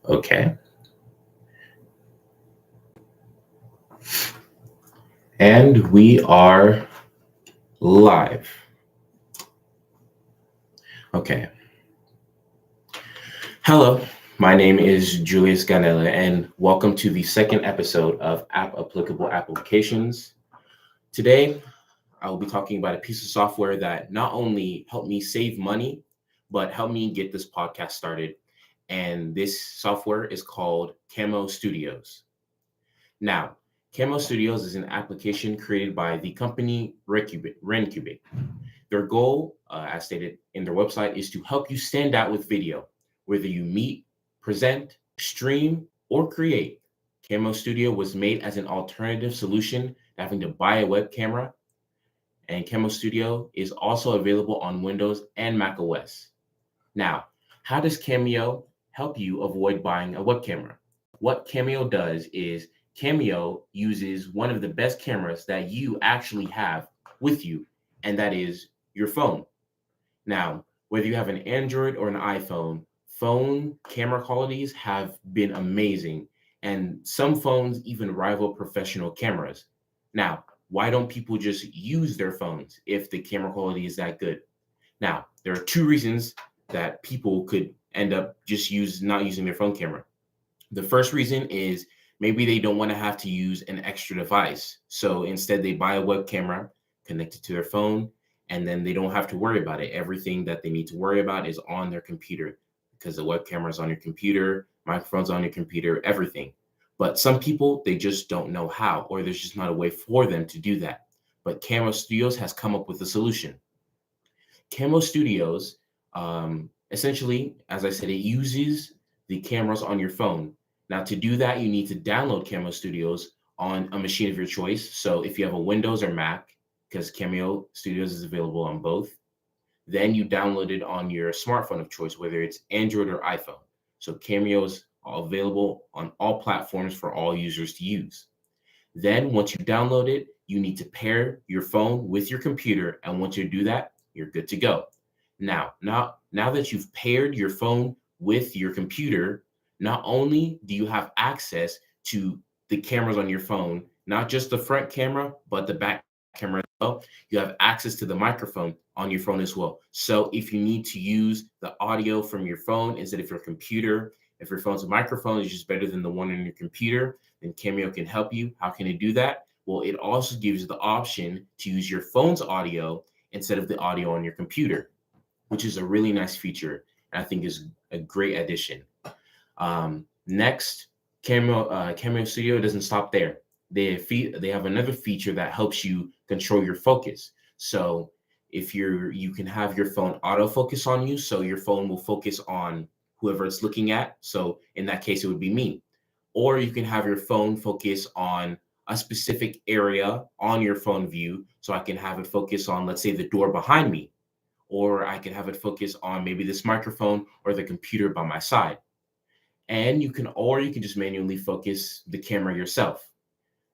Okay. And we are live. Okay. Hello, my name is Julius Ganella, and welcome to the second episode of App Applicable Applications. Today, I will be talking about a piece of software that not only helped me save money, but helped me get this podcast started. And this software is called Camo Studios. Now, Camo Studios is an application created by the company Rencubate. Their goal, as stated in their website, is to help you stand out with video, whether you meet, present, stream, or create. Camo Studio was made as an alternative solution to having to buy a web camera, and Camo Studio is also available on Windows and Mac OS. Now, how does Cameo help you avoid buying a web camera? What Cameo does is Cameo uses one of the best cameras that you actually have with you, and that is your phone. Now, whether you have an Android or an iPhone, phone camera qualities have been amazing, and some phones even rival professional cameras. Now, why don't people just use their phones if the camera quality is that good? Now, there are two reasons that people could end up just not using their phone camera. The first reason is maybe they don't want to have to use an extra device. So instead, they buy a web camera connected to their phone, and then they don't have to worry about it. Everything that they need to worry about is on their computer because the web camera is on your computer, microphone's on your computer, everything. But some people, they just don't know how, or there's just not a way for them to do that. But Camo Studios has come up with a solution. Camo Studios, essentially, as I said, it uses the cameras on your phone. Now, to do that, you need to download Camo Studios on a machine of your choice. So if you have a Windows or Mac, because Cameo Studios is available on both, then you download it on your smartphone of choice, whether it's Android or iPhone. So Cameo is available on all platforms for all users to use. Then once you download it, you need to pair your phone with your computer. And once you do that, you're good to go. Now that you've paired your phone with your computer, not only do you have access to the cameras on your phone, not just the front camera, but the back camera as well. You have access to the microphone on your phone as well. So if you need to use the audio from your phone instead of your computer, if your phone's a microphone is just better than the one on your computer, then Cameo can help you. How can it do that? Well, it also gives you the option to use your phone's audio instead of the audio on your computer, which is a really nice feature and I think is a great addition. Next, Cameo Studio doesn't stop there. They have another feature that helps you control your focus. So if you can have your phone autofocus on you, so your phone will focus on whoever it's looking at. So in that case, it would be me. Or you can have your phone focus on a specific area on your phone view. So I can have it focus on, let's say, the door behind me, or I can have it focus on maybe this microphone or the computer by my side. And you can just manually focus the camera yourself.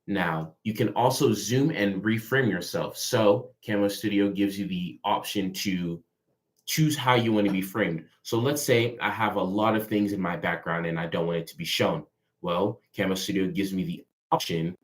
Now, you can also zoom and reframe yourself. So Camo Studio gives you the option to choose how you want to be framed. So let's say I have a lot of things in my background and I don't want it to be shown. Well, Camo Studio gives me the option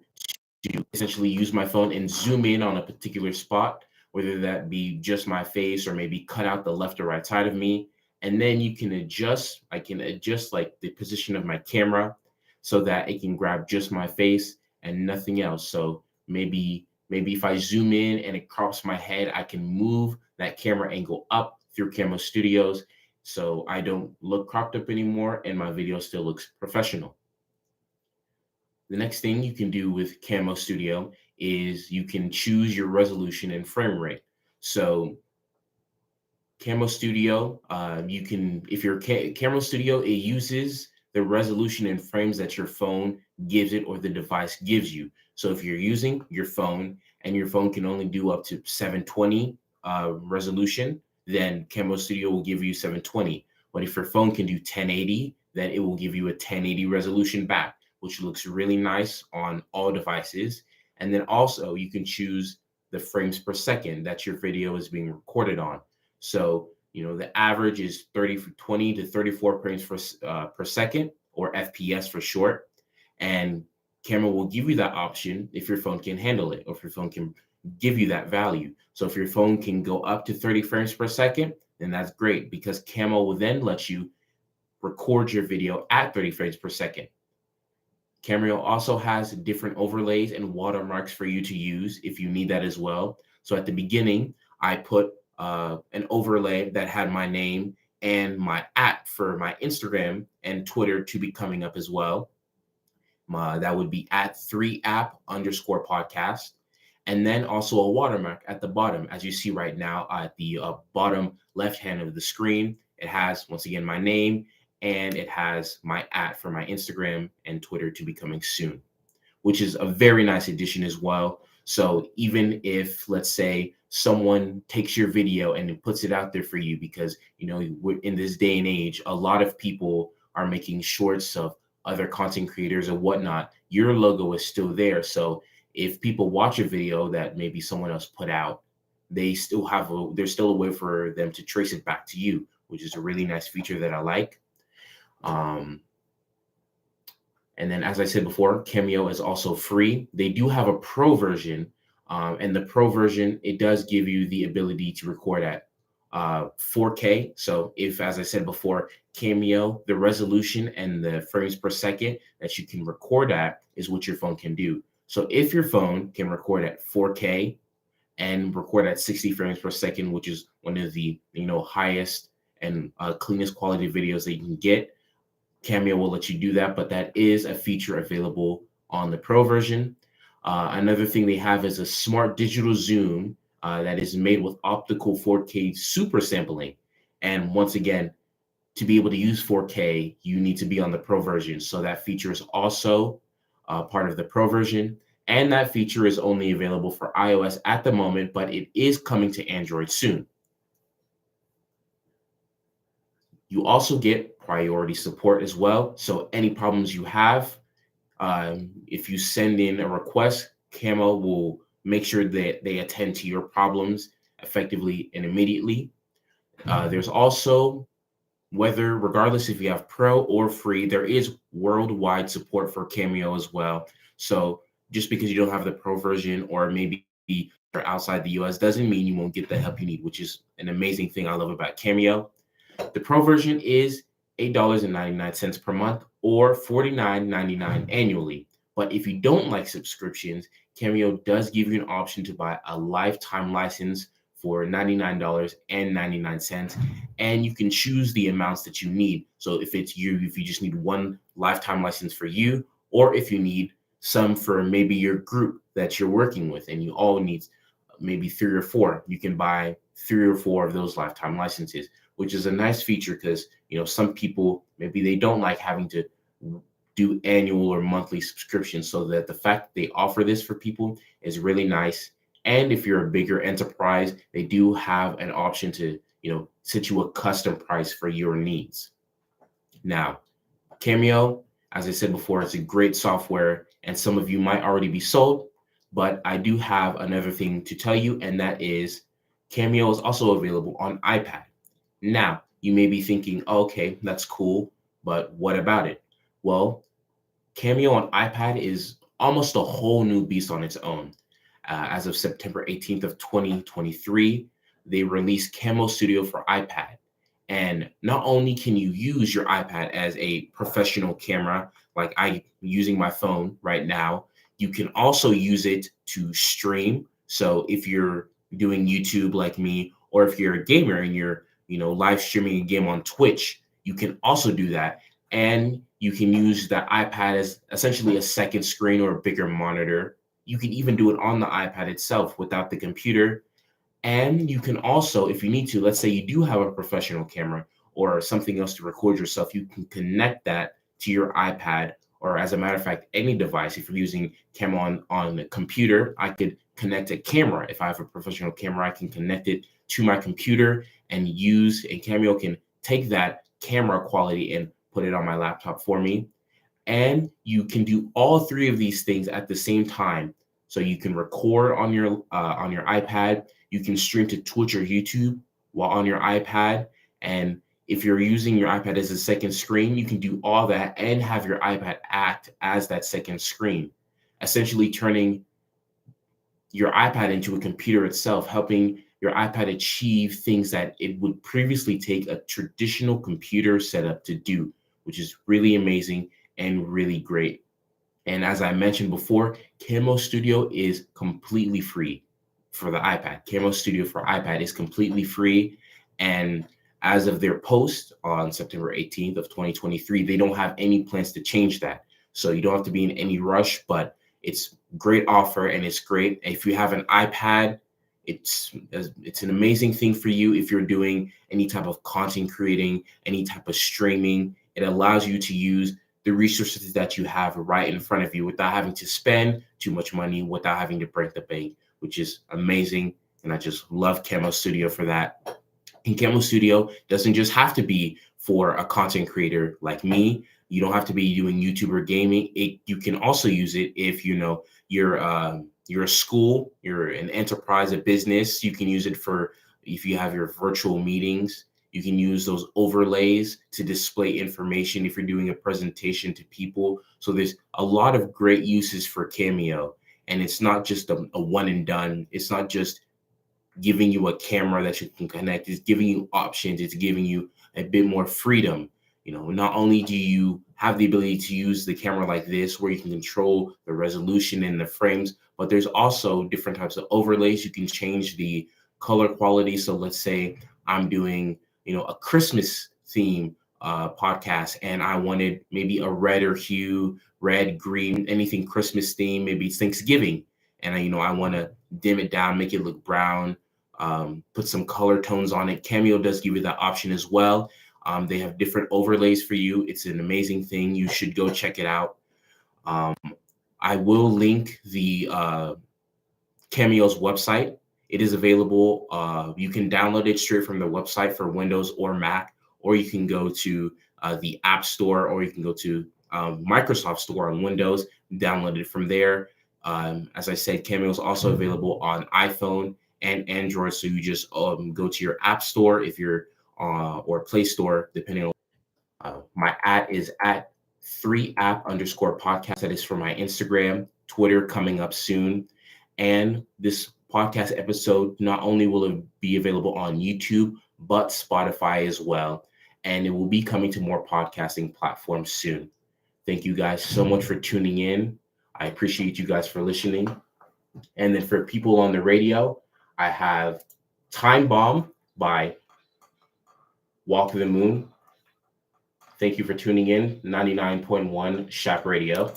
to essentially use my phone and zoom in on a particular spot, whether that be just my face or maybe cut out the left or right side of me. And then I can adjust like the position of my camera so that it can grab just my face and nothing else. So maybe if I zoom in and it crops my head, I can move that camera angle up through Camo Studios so I don't look cropped up anymore and my video still looks professional. The next thing you can do with Camo Studio is you can choose your resolution and frame rate. So Camo Studio, if your Camo Studio, it uses the resolution and frames that your phone gives it or the device gives you. So if you're using your phone and your phone can only do up to 720 resolution, then Camo Studio will give you 720. But if your phone can do 1080, then it will give you a 1080 resolution back, which looks really nice on all devices. And then also you can choose the frames per second that your video is being recorded on. So, the average is 20 to 34 frames per second. or FPS for short. And Camera will give you that option if your phone can handle it, or if your phone can give you that value. So if your phone can go up to 30 frames per second, then that's great, because Camo will then let you record your video at 30 frames per second. Cameo also has different overlays and watermarks for you to use if you need that as well. So at the beginning, I put an overlay that had my name and my for my Instagram and Twitter to be coming up as well. That would be at 3app_podcast. And then also a watermark at the bottom, as you see right now at the bottom left hand of the screen. It has, once again, my name, and it has my for my Instagram and Twitter to be coming soon, which is a very nice addition as well. So even if, let's say, someone takes your video and puts it out there for you, because, we're in this day and age, a lot of people are making shorts of other content creators or whatnot, your logo is still there. So if people watch a video that maybe someone else put out, there's still a way for them to trace it back to you, which is a really nice feature that I like. And then, as I said before, Cameo is also free. They do have a pro version, and the pro version, it does give you the ability to record at 4K. So if, as I said before, Cameo, the resolution and the frames per second that you can record at is what your phone can do. So if your phone can record at 4K and record at 60 frames per second, which is one of the highest and cleanest quality videos that you can get, Cameo will let you do that, but that is a feature available on the Pro version. Another thing they have is a smart digital zoom that is made with optical 4K super sampling. And once again, to be able to use 4K, you need to be on the Pro version. So that feature is also part of the Pro version. And that feature is only available for iOS at the moment, but it is coming to Android soon. You also get priority support as well. So any problems you have, if you send in a request, Camo will make sure that they attend to your problems effectively and immediately. There's also, regardless if you have pro or free, there is worldwide support for Cameo as well. So just because you don't have the pro version, or maybe you're outside the US, doesn't mean you won't get the help you need, which is an amazing thing I love about Cameo. The pro version is $8.99 per month or $49.99 annually. But if you don't like subscriptions, Cameo does give you an option to buy a lifetime license for $99.99, and you can choose the amounts that you need. So if you just need one lifetime license for you, or if you need some for maybe your group that you're working with and you all need maybe 3 or 4, you can buy 3 or 4 of those lifetime licenses, which is a nice feature because, some people, maybe they don't like having to do annual or monthly subscriptions. So that the fact that they offer this for people is really nice. And if you're a bigger enterprise, they do have an option to, set you a custom price for your needs. Now, Cameo, as I said before, it's a great software, and some of you might already be sold, but I do have another thing to tell you, and that is Cameo is also available on iPad. Now, you may be thinking, okay, that's cool, but what about it? Well, Cameo on iPad is almost a whole new beast on its own. As of September 18th of 2023, they released Camo Studio for iPad. And not only can you use your iPad as a professional camera, like I'm using my phone right now, you can also use it to stream. So if you're doing YouTube like me, or if you're a gamer and you're live streaming a game on Twitch, you can also do that. And you can use that iPad as essentially a second screen or a bigger monitor. You can even do it on the iPad itself without the computer. And you can also, if you need to, let's say you do have a professional camera or something else to record yourself, you can connect that to your iPad, or as a matter of fact, any device. If you're using Camo on the computer, I could connect a camera. If I have a professional camera, I can connect it to my computer and Cameo can take that camera quality and put it on my laptop for me. And you can do all 3 of these things at the same time. So you can record on your iPad, you can stream to Twitch or YouTube while on your iPad, and If you're using your iPad as a second screen, you can do all that and have your iPad act as that second screen, essentially turning your iPad into a computer itself, helping your iPad achieve things that it would previously take a traditional computer setup to do, which is really amazing and really great. And as I mentioned before, Camo Studio is completely free for the iPad. Camo Studio for iPad is completely free. And as of their post on September 18th of 2023, they don't have any plans to change that. So you don't have to be in any rush, but it's great offer and it's great. If you have an iPad, it's an amazing thing for you if you're doing any type of content creating, any type of streaming. It allows you to use the resources that you have right in front of you without having to spend too much money, without having to break the bank, which is amazing. And I just love Camo Studio for that. And Camo Studio doesn't just have to be for a content creator like me. You don't have to be doing YouTube or gaming. You can also use it if you're a school, you're an enterprise, a business. You can use it for if you have your virtual meetings. You can use those overlays to display information if you're doing a presentation to people. So there's a lot of great uses for Cameo. And it's not just a one and done. It's not just giving you a camera that you can connect. It's giving you options. It's giving you a bit more freedom. Not only do you have the ability to use the camera like this, where you can control the resolution and the frames, but there's also different types of overlays. You can change the color quality. So let's say I'm doing, a Christmas theme podcast, and I wanted maybe a redder hue, red, green, anything Christmas theme. Maybe it's Thanksgiving, and I want to dim it down, make it look brown, put some color tones on it. Cameo does give you that option as well. They have different overlays for you. It's an amazing thing. You should go check it out. Um, I will link the Cameo's website. It is available. You can download it straight from the website for Windows or Mac, or you can go to the App Store, or you can go to Microsoft Store on Windows, download it from there. As I said, Cameo is also available on iPhone and Android. So you just go to your App Store if you're or Play Store, depending on. My at is at 3app_podcast. That is for my Instagram, Twitter coming up soon. And this podcast episode, not only will it be available on YouTube, but Spotify as well. And it will be coming to more podcasting platforms soon. Thank you guys so much for tuning in. I appreciate you guys for listening. And then for people on the radio, I have Time Bomb by Walk the Moon. Thank you for tuning in. 99.1 Shop Radio.